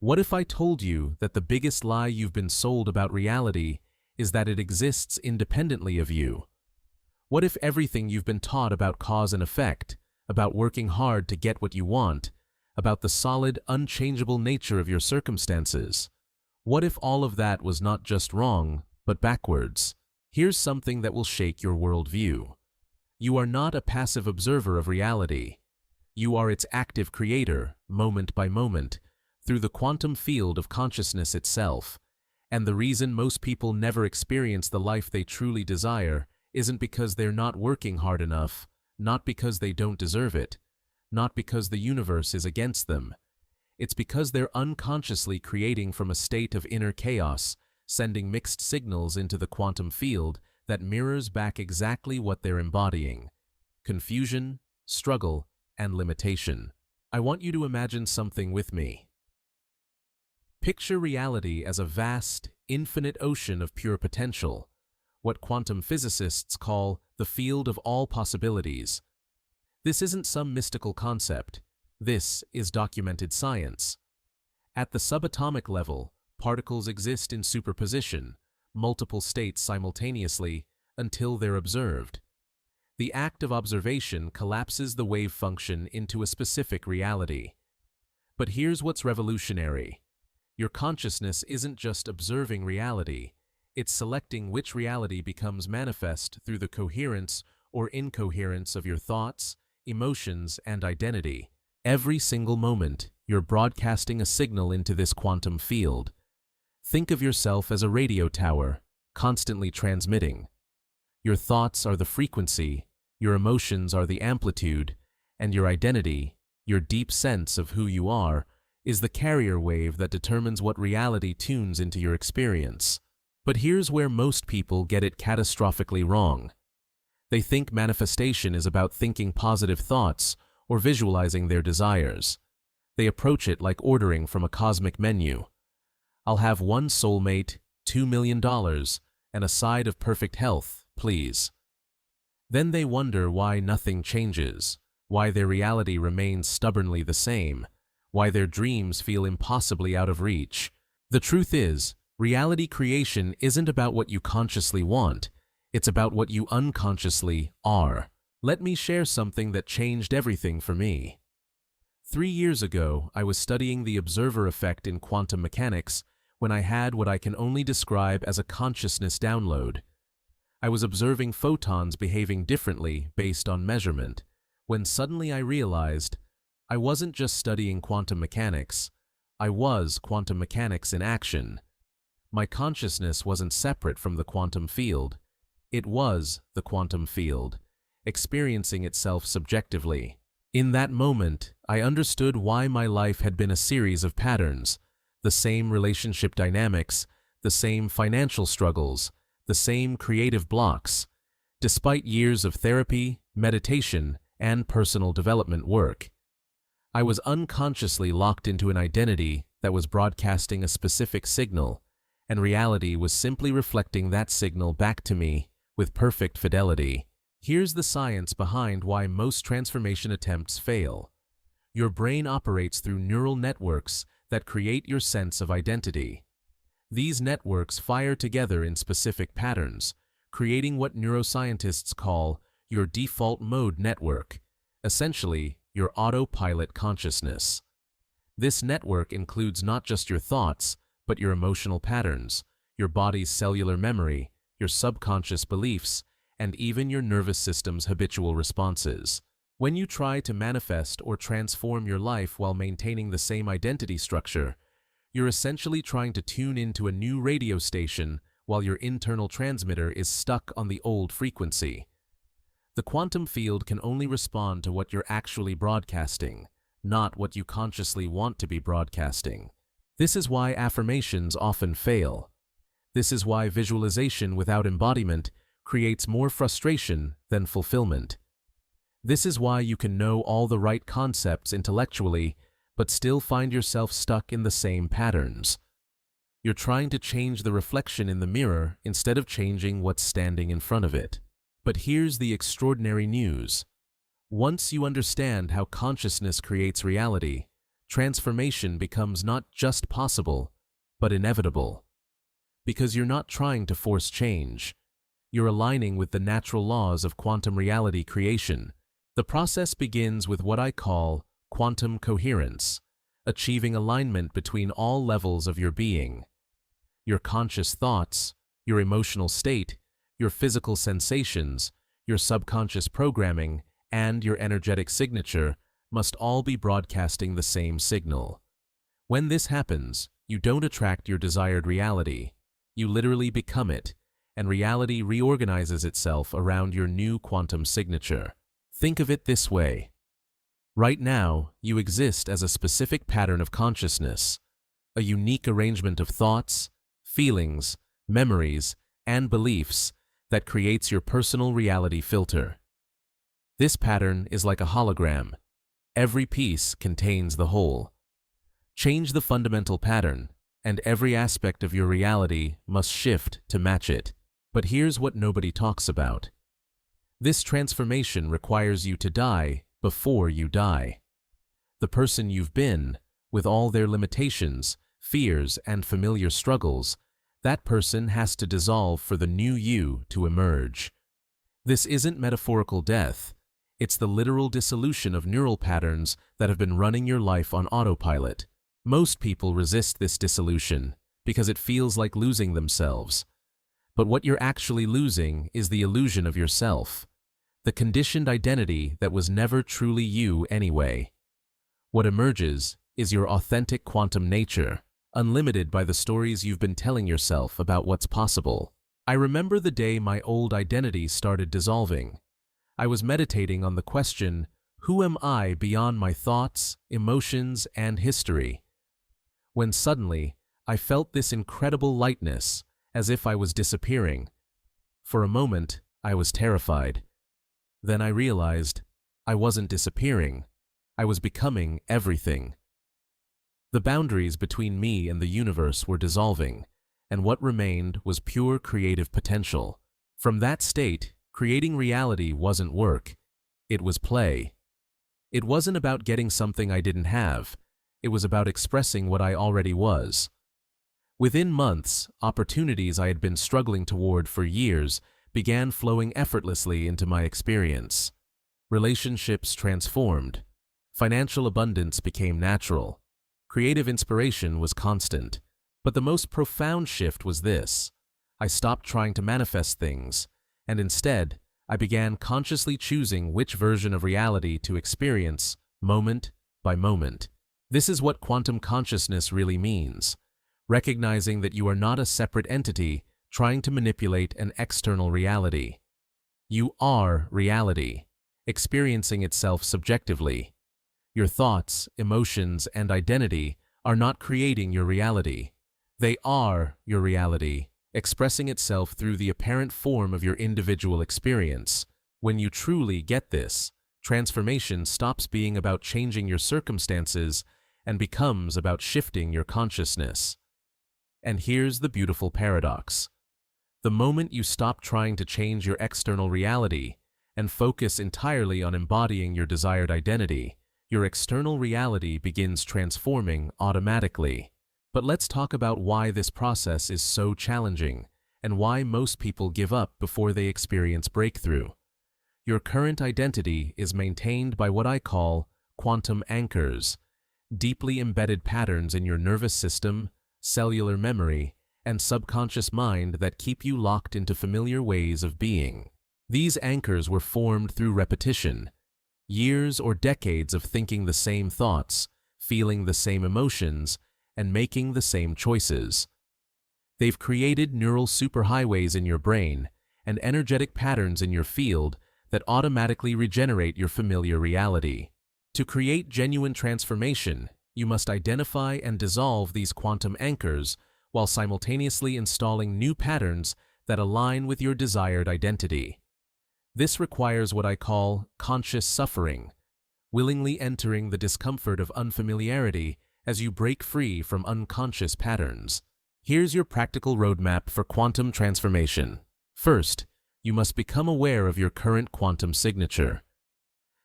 What if I told you that the biggest lie you've been sold about reality is that it exists independently of you? What if everything you've been taught about cause and effect, about working hard to get what you want, about the solid, unchangeable nature of your circumstances? What if all of that was not just wrong, but backwards? Here's something that will shake your worldview. You are not a passive observer of reality. You are its active creator, moment by moment, through the quantum field of consciousness itself. And the reason most people never experience the life they truly desire isn't because they're not working hard enough, not because they don't deserve it, not because the universe is against them. It's because they're unconsciously creating from a state of inner chaos, sending mixed signals into the quantum field that mirrors back exactly what they're embodying: confusion, struggle, and limitation. I want you to imagine something with me. Picture reality as a vast, infinite ocean of pure potential, what quantum physicists call the field of all possibilities. This isn't some mystical concept. This is documented science. At the subatomic level, particles exist in superposition, multiple states simultaneously, until they're observed. The act of observation collapses the wave function into a specific reality. But here's what's revolutionary. Your consciousness isn't just observing reality, it's selecting which reality becomes manifest through the coherence or incoherence of your thoughts, emotions, and identity. Every single moment, you're broadcasting a signal into this quantum field. Think of yourself as a radio tower, constantly transmitting. Your thoughts are the frequency, your emotions are the amplitude, and your identity, your deep sense of who you are, is the carrier wave that determines what reality tunes into your experience. But here's where most people get it catastrophically wrong. They think manifestation is about thinking positive thoughts or visualizing their desires. They approach it like ordering from a cosmic menu. I'll have one soulmate, $2 million, and a side of perfect health, please. Then they wonder why nothing changes, why their reality remains stubbornly the same, why their dreams feel impossibly out of reach. The truth is, reality creation isn't about what you consciously want, it's about what you unconsciously are. Let me share something that changed everything for me. 3 years ago, I was studying the observer effect in quantum mechanics when I had what I can only describe as a consciousness download. I was observing photons behaving differently based on measurement, when suddenly I realized I wasn't just studying quantum mechanics, I was quantum mechanics in action. My consciousness wasn't separate from the quantum field. It was the quantum field, experiencing itself subjectively. In that moment, I understood why my life had been a series of patterns, the same relationship dynamics, the same financial struggles, the same creative blocks, despite years of therapy, meditation, and personal development work. I was unconsciously locked into an identity that was broadcasting a specific signal, and reality was simply reflecting that signal back to me with perfect fidelity. Here's the science behind why most transformation attempts fail. Your brain operates through neural networks that create your sense of identity. These networks fire together in specific patterns, creating what neuroscientists call your default mode network, essentially your autopilot consciousness. This network includes not just your thoughts, but your emotional patterns, your body's cellular memory, your subconscious beliefs, and even your nervous system's habitual responses. When you try to manifest or transform your life while maintaining the same identity structure, you're essentially trying to tune into a new radio station while your internal transmitter is stuck on the old frequency. The quantum field can only respond to what you're actually broadcasting, not what you consciously want to be broadcasting. This is why affirmations often fail. This is why visualization without embodiment creates more frustration than fulfillment. This is why you can know all the right concepts intellectually, but still find yourself stuck in the same patterns. You're trying to change the reflection in the mirror instead of changing what's standing in front of it. But here's the extraordinary news. Once you understand how consciousness creates reality, transformation becomes not just possible, but inevitable. Because you're not trying to force change. You're aligning with the natural laws of quantum reality creation. The process begins with what I call quantum coherence, achieving alignment between all levels of your being. Your conscious thoughts, your emotional state, your physical sensations, your subconscious programming, and your energetic signature must all be broadcasting the same signal. When this happens, you don't attract your desired reality. You literally become it, and reality reorganizes itself around your new quantum signature. Think of it this way. Right now, you exist as a specific pattern of consciousness, a unique arrangement of thoughts, feelings, memories, and beliefs that creates your personal reality filter. This pattern is like a hologram. Every piece contains the whole. Change the fundamental pattern, and every aspect of your reality must shift to match it. But here's what nobody talks about. This transformation requires you to die before you die. The person you've been, with all their limitations, fears, and familiar struggles, that person has to dissolve for the new you to emerge. This isn't metaphorical death. It's the literal dissolution of neural patterns that have been running your life on autopilot. Most people resist this dissolution because it feels like losing themselves. But what you're actually losing is the illusion of yourself, the conditioned identity that was never truly you anyway. What emerges is your authentic quantum nature, unlimited by the stories you've been telling yourself about what's possible. I remember the day my old identity started dissolving. I was meditating on the question, who am I beyond my thoughts, emotions, and history? When suddenly, I felt this incredible lightness, as if I was disappearing. For a moment, I was terrified. Then I realized I wasn't disappearing. I was becoming everything. The boundaries between me and the universe were dissolving, and what remained was pure creative potential. From that state, creating reality wasn't work. It was play. It wasn't about getting something I didn't have. It was about expressing what I already was. Within months, opportunities I had been struggling toward for years began flowing effortlessly into my experience. Relationships transformed. Financial abundance became natural. Creative inspiration was constant. But the most profound shift was this. I stopped trying to manifest things, and instead, I began consciously choosing which version of reality to experience, moment by moment. This is what quantum consciousness really means. Recognizing that you are not a separate entity trying to manipulate an external reality. You are reality, experiencing itself subjectively. Your thoughts, emotions, and identity are not creating your reality. They are your reality, expressing itself through the apparent form of your individual experience. When you truly get this, transformation stops being about changing your circumstances and becomes about shifting your consciousness. And here's the beautiful paradox. The moment you stop trying to change your external reality and focus entirely on embodying your desired identity, your external reality begins transforming automatically. But let's talk about why this process is so challenging and why most people give up before they experience breakthrough. Your current identity is maintained by what I call quantum anchors, deeply embedded patterns in your nervous system, cellular memory, and subconscious mind that keep you locked into familiar ways of being. These anchors were formed through repetition, years or decades of thinking the same thoughts, feeling the same emotions, and making the same choices. They've created neural superhighways in your brain and energetic patterns in your field that automatically regenerate your familiar reality. To create genuine transformation, you must identify and dissolve these quantum anchors while simultaneously installing new patterns that align with your desired identity. This requires what I call conscious suffering, willingly entering the discomfort of unfamiliarity as you break free from unconscious patterns. Here's your practical roadmap for quantum transformation. First, you must become aware of your current quantum signature.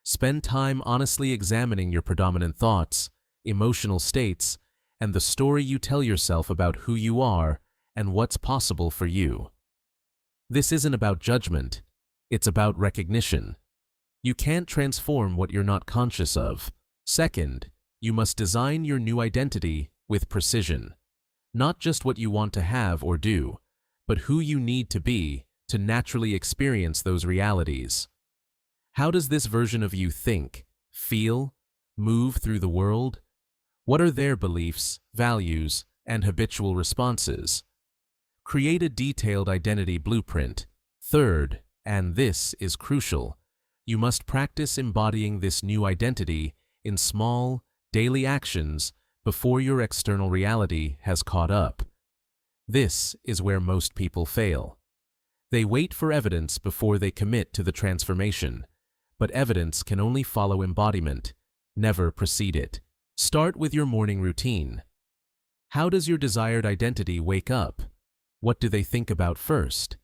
Spend time honestly examining your predominant thoughts, emotional states, and the story you tell yourself about who you are and what's possible for you. This isn't about judgment, it's about recognition. You can't transform what you're not conscious of. Second, you must design your new identity with precision. Not just what you want to have or do, but who you need to be to naturally experience those realities. How does this version of you think, feel, move through the world? What are their beliefs, values, and habitual responses? Create a detailed identity blueprint. Third, and this is crucial, you must practice embodying this new identity in small, daily actions before your external reality has caught up. This is where most people fail. They wait for evidence before they commit to the transformation, but evidence can only follow embodiment, never precede it. Start with your morning routine. How does your desired identity wake up? What do they think about first?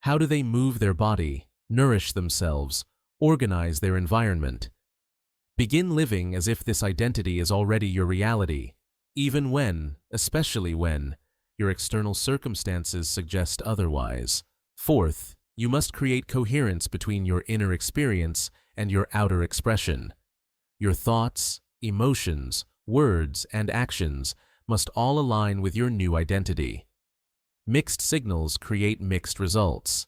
How do they move their body, nourish themselves, organize their environment? Begin living as if this identity is already your reality, even when, especially when, your external circumstances suggest otherwise. Fourth, you must create coherence between your inner experience and your outer expression. Your thoughts, emotions, words, and actions must all align with your new identity. Mixed signals create mixed results.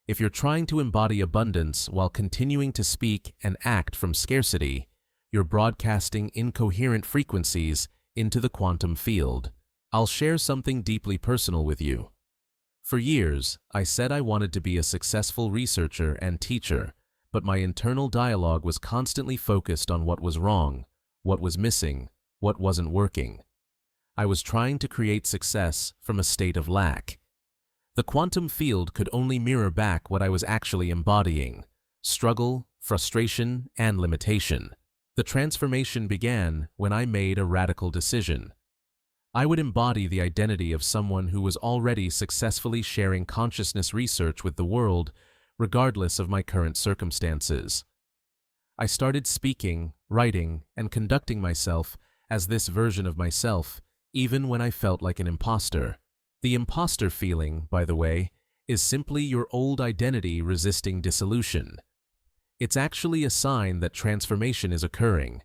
If you're trying to embody abundance while continuing to speak and act from scarcity, you're broadcasting incoherent frequencies into the quantum field. I'll share something deeply personal with you. For years, I said I wanted to be a successful researcher and teacher, but my internal dialogue was constantly focused on what was wrong, what was missing, what wasn't working. I was trying to create success from a state of lack. The quantum field could only mirror back what I was actually embodying: struggle, frustration, and limitation. The transformation began when I made a radical decision. I would embody the identity of someone who was already successfully sharing consciousness research with the world, regardless of my current circumstances. I started speaking, writing, and conducting myself as this version of myself, even when I felt like an imposter. The imposter feeling, by the way, is simply your old identity resisting dissolution. It's actually a sign that transformation is occurring.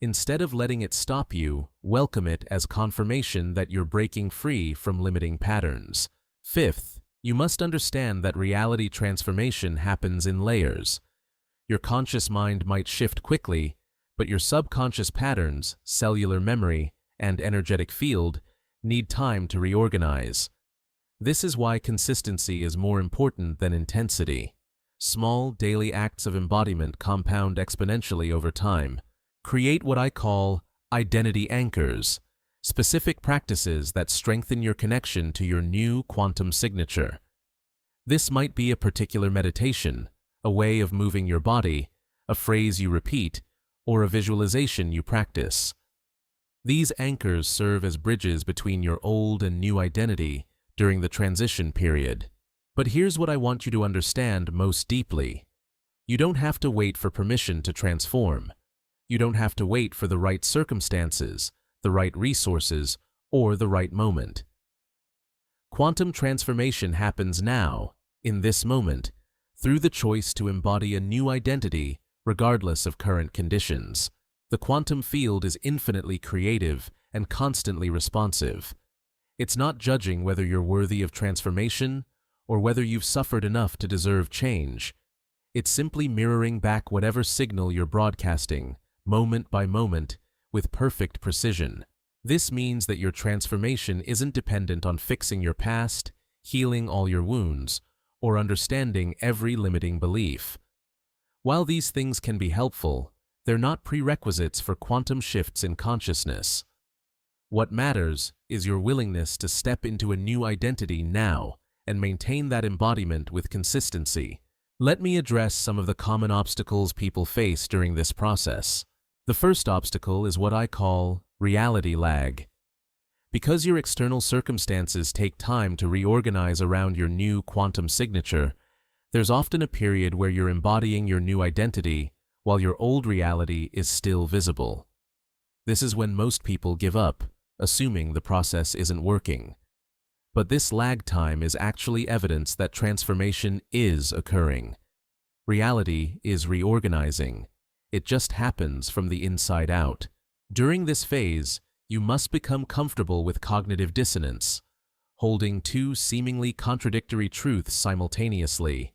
Instead of letting it stop you, welcome it as confirmation that you're breaking free from limiting patterns. Fifth, you must understand that reality transformation happens in layers. Your conscious mind might shift quickly, but your subconscious patterns, cellular memory, and energetic field need time to reorganize. This is why consistency is more important than intensity. Small, daily acts of embodiment compound exponentially over time. Create what I call identity anchors, specific practices that strengthen your connection to your new quantum signature. This might be a particular meditation, a way of moving your body, a phrase you repeat, or a visualization you practice. These anchors serve as bridges between your old and new identity during the transition period. But here's what I want you to understand most deeply. You don't have to wait for permission to transform. You don't have to wait for the right circumstances, the right resources, or the right moment. Quantum transformation happens now, in this moment, through the choice to embody a new identity regardless of current conditions. The quantum field is infinitely creative and constantly responsive. It's not judging whether you're worthy of transformation or whether you've suffered enough to deserve change. It's simply mirroring back whatever signal you're broadcasting, moment by moment, with perfect precision. This means that your transformation isn't dependent on fixing your past, healing all your wounds, or understanding every limiting belief. While these things can be helpful, they're not prerequisites for quantum shifts in consciousness. What matters is your willingness to step into a new identity now and maintain that embodiment with consistency. Let me address some of the common obstacles people face during this process. The first obstacle is what I call reality lag. Because your external circumstances take time to reorganize around your new quantum signature, there's often a period where you're embodying your new identity while your old reality is still visible. This is when most people give up, assuming the process isn't working. But this lag time is actually evidence that transformation is occurring. Reality is reorganizing. It just happens from the inside out. During this phase, you must become comfortable with cognitive dissonance, holding two seemingly contradictory truths simultaneously.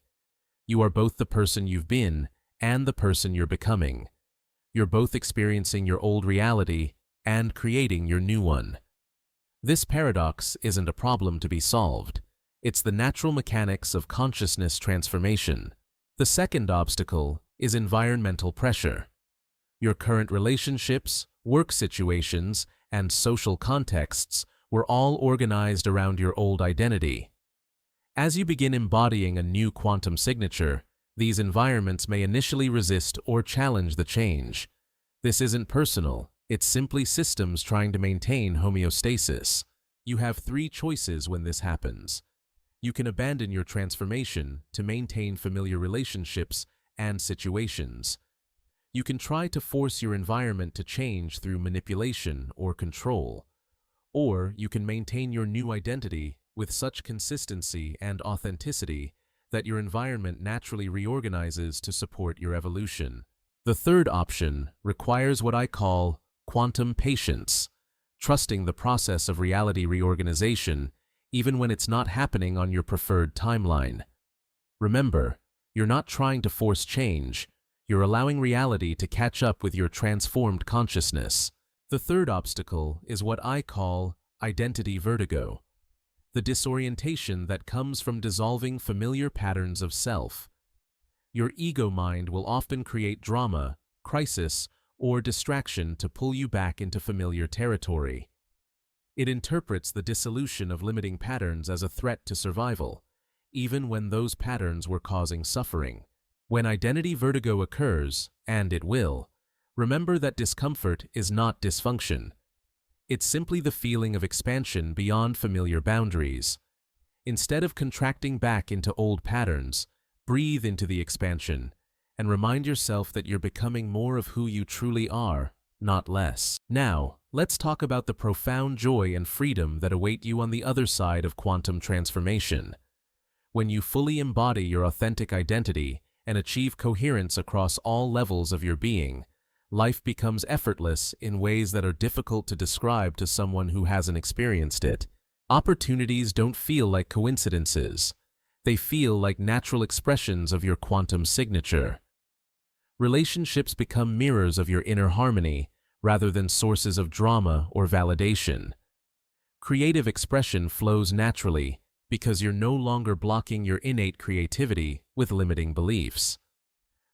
You are both the person you've been and the person you're becoming. You're both experiencing your old reality and creating your new one. This paradox isn't a problem to be solved. It's the natural mechanics of consciousness transformation. The second obstacle is environmental pressure. Your current relationships, work situations, and social contexts were all organized around your old identity. As you begin embodying a new quantum signature, these environments may initially resist or challenge the change. This isn't personal, it's simply systems trying to maintain homeostasis. You have three choices when this happens. You can abandon your transformation to maintain familiar relationships and situations. You can try to force your environment to change through manipulation or control. Or you can maintain your new identity with such consistency and authenticity that your environment naturally reorganizes to support your evolution. The third option requires what I call quantum patience, trusting the process of reality reorganization even when it's not happening on your preferred timeline. Remember, you're not trying to force change, you're allowing reality to catch up with your transformed consciousness. The third obstacle is what I call identity vertigo, the disorientation that comes from dissolving familiar patterns of self. Your ego mind will often create drama, crisis, or distraction to pull you back into familiar territory. It interprets the dissolution of limiting patterns as a threat to survival, even when those patterns were causing suffering. When identity vertigo occurs, and it will, remember that discomfort is not dysfunction. It's simply the feeling of expansion beyond familiar boundaries. Instead of contracting back into old patterns, breathe into the expansion and remind yourself that you're becoming more of who you truly are, not less. Now, let's talk about the profound joy and freedom that await you on the other side of quantum transformation. When you fully embody your authentic identity and achieve coherence across all levels of your being, life becomes effortless in ways that are difficult to describe to someone who hasn't experienced it. Opportunities don't feel like coincidences. They feel like natural expressions of your quantum signature. Relationships become mirrors of your inner harmony rather than sources of drama or validation. Creative expression flows naturally because you're no longer blocking your innate creativity with limiting beliefs.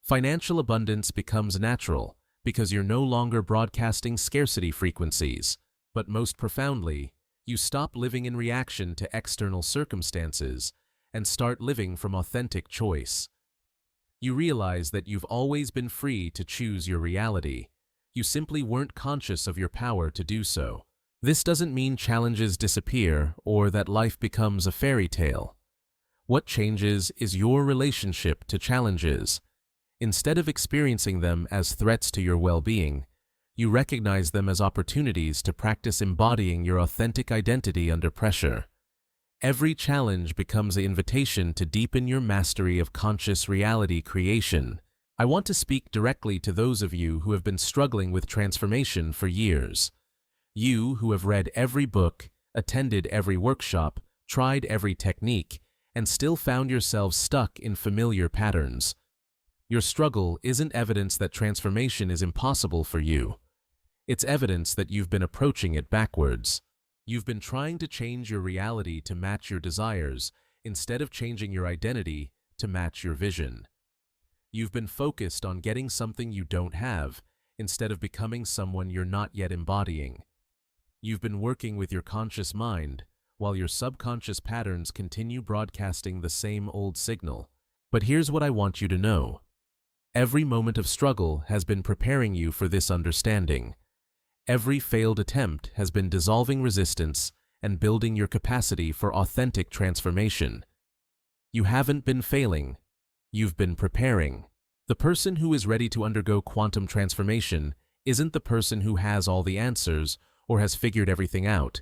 Financial abundance becomes natural because you're no longer broadcasting scarcity frequencies, but most profoundly, you stop living in reaction to external circumstances and start living from authentic choice. You realize that you've always been free to choose your reality. You simply weren't conscious of your power to do so. This doesn't mean challenges disappear or that life becomes a fairy tale. What changes is your relationship to challenges. Instead of experiencing them as threats to your well-being, you recognize them as opportunities to practice embodying your authentic identity under pressure. Every challenge becomes an invitation to deepen your mastery of conscious reality creation. I want to speak directly to those of you who have been struggling with transformation for years. You who have read every book, attended every workshop, tried every technique, and still found yourselves stuck in familiar patterns. Your struggle isn't evidence that transformation is impossible for you. It's evidence that you've been approaching it backwards. You've been trying to change your reality to match your desires instead of changing your identity to match your vision. You've been focused on getting something you don't have instead of becoming someone you're not yet embodying. You've been working with your conscious mind while your subconscious patterns continue broadcasting the same old signal. But here's what I want you to know. Every moment of struggle has been preparing you for this understanding. Every failed attempt has been dissolving resistance and building your capacity for authentic transformation. You haven't been failing. You've been preparing. The person who is ready to undergo quantum transformation isn't the person who has all the answers or has figured everything out.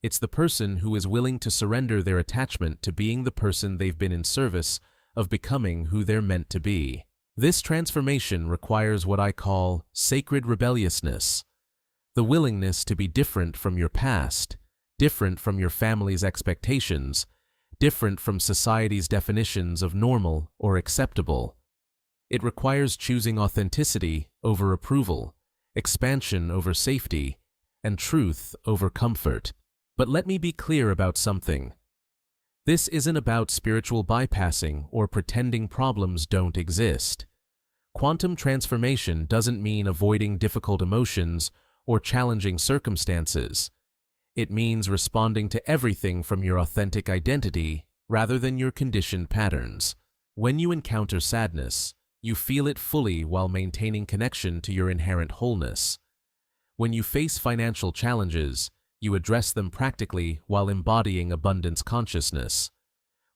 It's the person who is willing to surrender their attachment to being the person they've been in service of becoming who they're meant to be. This transformation requires what I call sacred rebelliousness, the willingness to be different from your past, different from your family's expectations, different from society's definitions of normal or acceptable. It requires choosing authenticity over approval, expansion over safety, and truth over comfort. But let me be clear about something. This isn't about spiritual bypassing or pretending problems don't exist. Quantum transformation doesn't mean avoiding difficult emotions or challenging circumstances. It means responding to everything from your authentic identity rather than your conditioned patterns. When you encounter sadness, you feel it fully while maintaining connection to your inherent wholeness. When you face financial challenges, you address them practically while embodying abundance consciousness.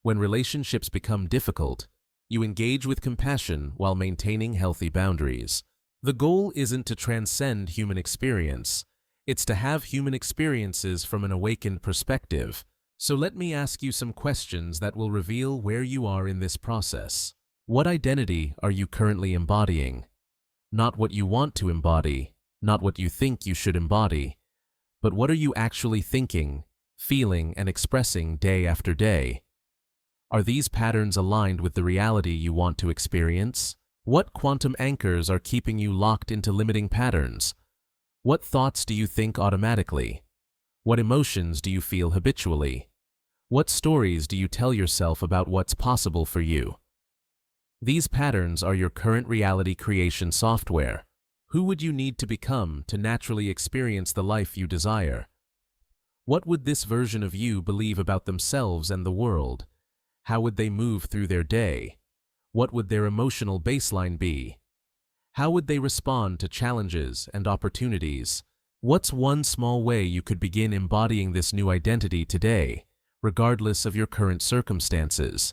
When relationships become difficult, you engage with compassion while maintaining healthy boundaries. The goal isn't to transcend human experience. It's to have human experiences from an awakened perspective. So let me ask you some questions that will reveal where you are in this process. What identity are you currently embodying? Not what you want to embody, not what you think you should embody, but what are you actually thinking, feeling, and expressing day after day? Are these patterns aligned with the reality you want to experience? What quantum anchors are keeping you locked into limiting patterns? What thoughts do you think automatically? What emotions do you feel habitually? What stories do you tell yourself about what's possible for you? These patterns are your current reality creation software. Who would you need to become to naturally experience the life you desire? What would this version of you believe about themselves and the world? How would they move through their day? What would their emotional baseline be? How would they respond to challenges and opportunities? What's one small way you could begin embodying this new identity today, regardless of your current circumstances?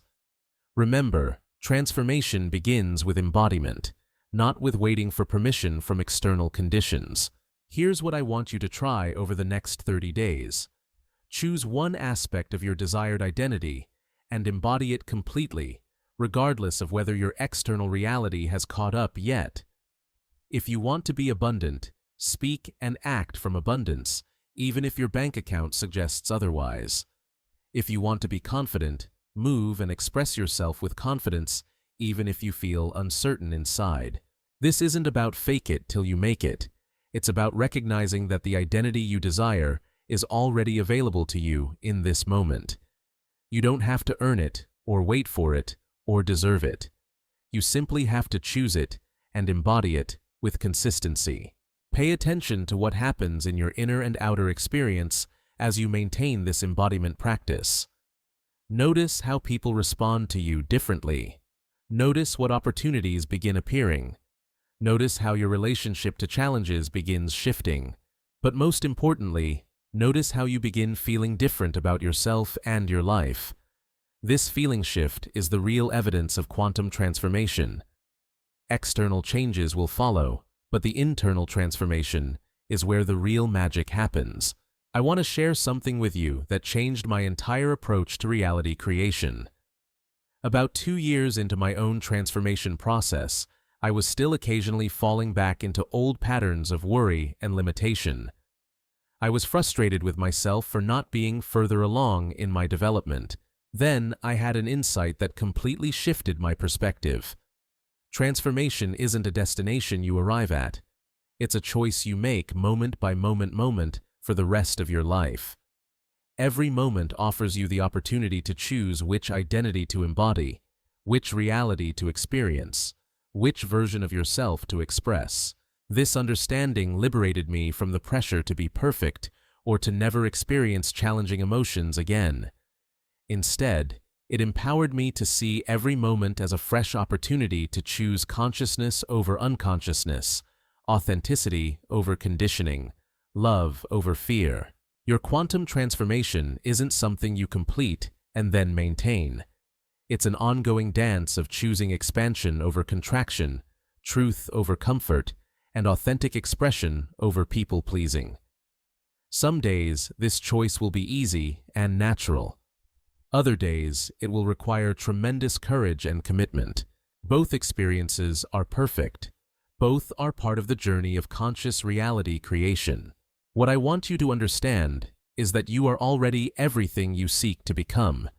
Remember, transformation begins with embodiment, not with waiting for permission from external conditions. Here's what I want you to try over the next 30 days. Choose one aspect of your desired identity and embody it completely, regardless of whether your external reality has caught up yet. If you want to be abundant, speak and act from abundance, even if your bank account suggests otherwise. If you want to be confident, move and express yourself with confidence, even if you feel uncertain inside. This isn't about fake it till you make it. It's about recognizing that the identity you desire is already available to you in this moment. You don't have to earn it, or wait for it, or deserve it. You simply have to choose it and embody it with consistency. Pay attention to what happens in your inner and outer experience as you maintain this embodiment practice. Notice how people respond to you differently. Notice what opportunities begin appearing. Notice how your relationship to challenges begins shifting. But most importantly, notice how you begin feeling different about yourself and your life. This feeling shift is the real evidence of quantum transformation. External changes will follow, but the internal transformation is where the real magic happens. I want to share something with you that changed my entire approach to reality creation. About 2 years into my own transformation process, I was still occasionally falling back into old patterns of worry and limitation. I was frustrated with myself for not being further along in my development. Then I had an insight that completely shifted my perspective. Transformation isn't a destination you arrive at. It's a choice you make moment by moment for the rest of your life. Every moment offers you the opportunity to choose which identity to embody, which reality to experience, which version of yourself to express. This understanding liberated me from the pressure to be perfect or to never experience challenging emotions again. Instead, it empowered me to see every moment as a fresh opportunity to choose consciousness over unconsciousness, authenticity over conditioning, love over fear. Your quantum transformation isn't something you complete and then maintain. It's an ongoing dance of choosing expansion over contraction, truth over comfort, and authentic expression over people-pleasing. Some days, this choice will be easy and natural. Other days, it will require tremendous courage and commitment. Both experiences are perfect. Both are part of the journey of conscious reality creation. What I want you to understand is that you are already everything you seek to become.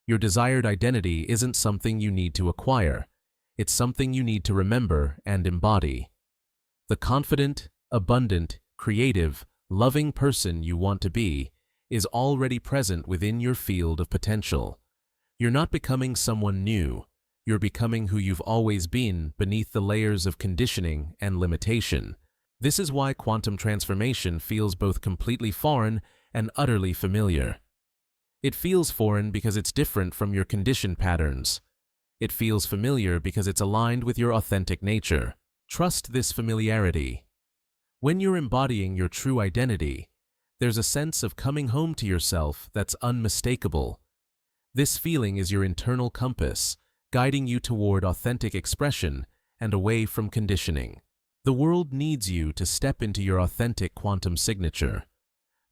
Your desired identity isn't something you need to acquire. It's something you need to remember and embody. The confident, abundant, creative, loving person you want to be is already present within your field of potential. You're not becoming someone new. You're becoming who you've always been beneath the layers of conditioning and limitation. This is why quantum transformation feels both completely foreign and utterly familiar. It feels foreign because it's different from your conditioned patterns. It feels familiar because it's aligned with your authentic nature. Trust this familiarity. When you're embodying your true identity, there's a sense of coming home to yourself that's unmistakable. This feeling is your internal compass, guiding you toward authentic expression and away from conditioning. The world needs you to step into your authentic quantum signature,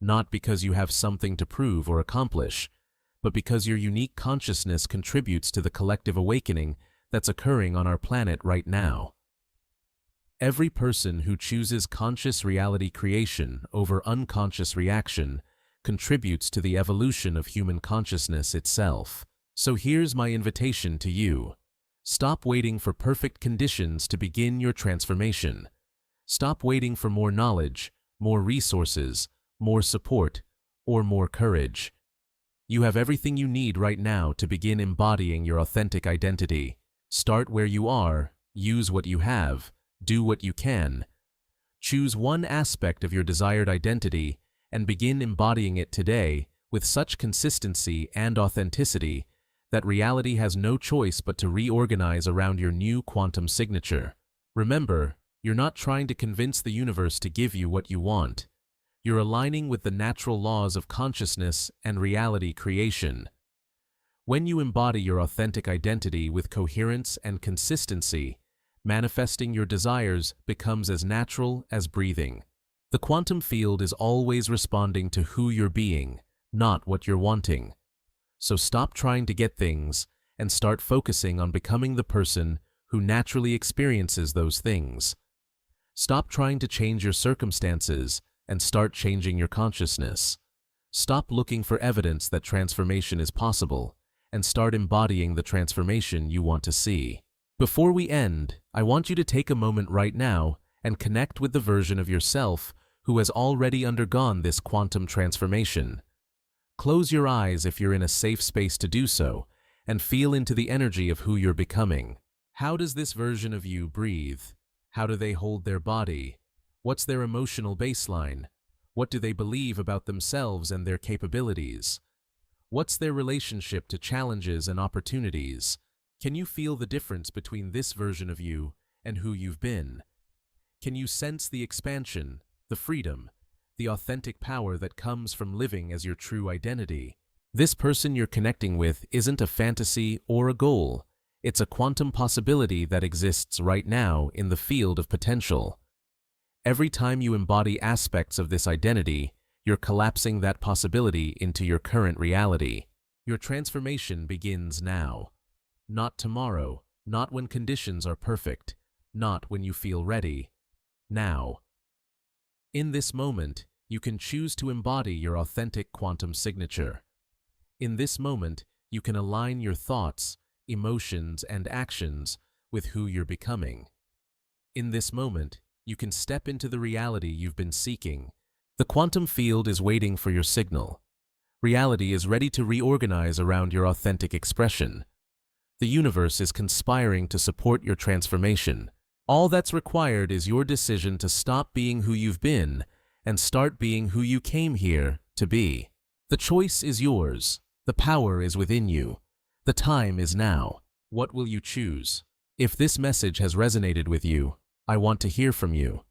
not because you have something to prove or accomplish, but because your unique consciousness contributes to the collective awakening that's occurring on our planet right now. Every person who chooses conscious reality creation over unconscious reaction contributes to the evolution of human consciousness itself. So here's my invitation to you. Stop waiting for perfect conditions to begin your transformation. Stop waiting for more knowledge, more resources, more support, or more courage. You have everything you need right now to begin embodying your authentic identity. Start where you are, use what you have, do what you can. Choose one aspect of your desired identity and begin embodying it today with such consistency and authenticity that reality has no choice but to reorganize around your new quantum signature. Remember, you're not trying to convince the universe to give you what you want. You're aligning with the natural laws of consciousness and reality creation. When you embody your authentic identity with coherence and consistency, manifesting your desires becomes as natural as breathing. The quantum field is always responding to who you're being, not what you're wanting. So stop trying to get things and start focusing on becoming the person who naturally experiences those things. Stop trying to change your circumstances and start changing your consciousness. Stop looking for evidence that transformation is possible and start embodying the transformation you want to see. Before we end, I want you to take a moment right now and connect with the version of yourself who has already undergone this quantum transformation. Close your eyes if you're in a safe space to do so, and feel into the energy of who you're becoming. How does this version of you breathe? How do they hold their body? What's their emotional baseline? What do they believe about themselves and their capabilities? What's their relationship to challenges and opportunities? Can you feel the difference between this version of you and who you've been? Can you sense the expansion, the freedom, the authentic power that comes from living as your true identity? This person you're connecting with isn't a fantasy or a goal. It's a quantum possibility that exists right now in the field of potential. Every time you embody aspects of this identity, you're collapsing that possibility into your current reality. Your transformation begins now. Not tomorrow, not when conditions are perfect, not when you feel ready. Now. In this moment, you can choose to embody your authentic quantum signature. In this moment, you can align your thoughts, emotions, and actions with who you're becoming. In this moment, you can step into the reality you've been seeking. The quantum field is waiting for your signal. Reality is ready to reorganize around your authentic expression. The universe is conspiring to support your transformation. All that's required is your decision to stop being who you've been and start being who you came here to be. The choice is yours. The power is within you. The time is now. What will you choose? If this message has resonated with you, I want to hear from you.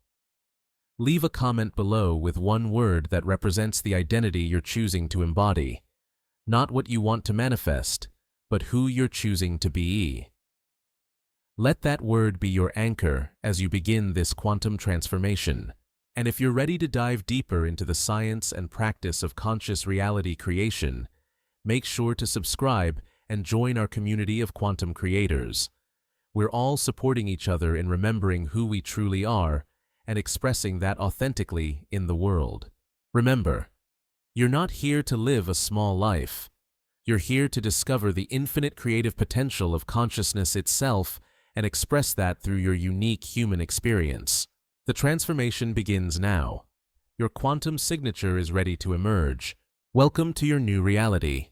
Leave a comment below with one word that represents the identity you're choosing to embody. Not what you want to manifest, but who you're choosing to be. Let that word be your anchor as you begin this quantum transformation. And if you're ready to dive deeper into the science and practice of conscious reality creation, make sure to subscribe and join our community of quantum creators. We're all supporting each other in remembering who we truly are and expressing that authentically in the world. Remember, you're not here to live a small life. You're here to discover the infinite creative potential of consciousness itself and express that through your unique human experience. The transformation begins now. Your quantum signature is ready to emerge. Welcome to your new reality.